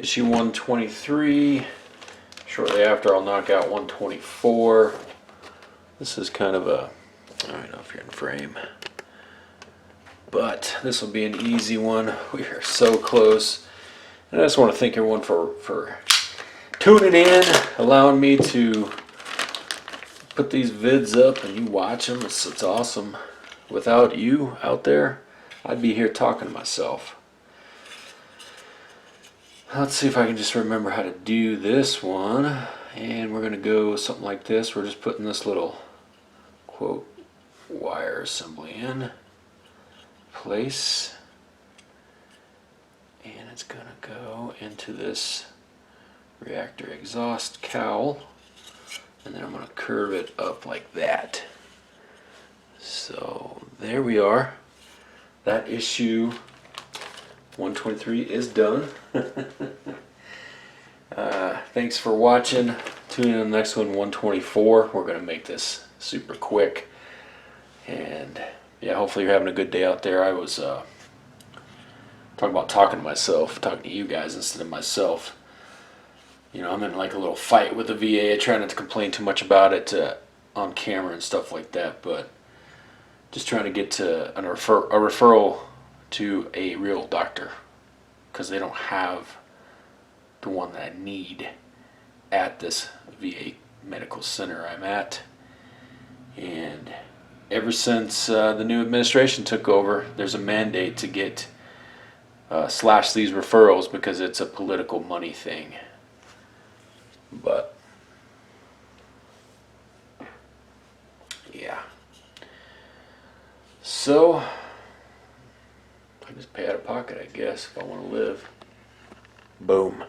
issue 123. Shortly after, I'll knock out 124. This is kind of a, I don't know if you're in frame, but this will be an easy one. We are so close. And I just want to thank everyone for tuning in, allowing me to put these vids up and you watch them. It's awesome. Without you out there, I'd be here talking to myself. Let's see if I can just remember how to do this one. And we're going to go with something like this. We're just putting this little quote wire assembly in place. And it's going to go into this reactor exhaust cowl. And then I'm going to curve it up like that. So there we are. That issue 123 is done. Thanks for watching. Tune in to the next one, 124. We're going to make this super quick. And yeah, hopefully you're having a good day out there. I was talking about talking to myself, talking to you guys instead of myself. You know, I'm in like a little fight with the VA. I try not to complain too much about it on camera and stuff like that, but just trying to get to a referral to a real doctor, because they don't have the one that I need at this VA medical center I'm at. And ever since the new administration took over, there's a mandate to get slash these referrals because it's a political money thing. But yeah, so I just pay out of pocket, I guess, if I want to live. Boom.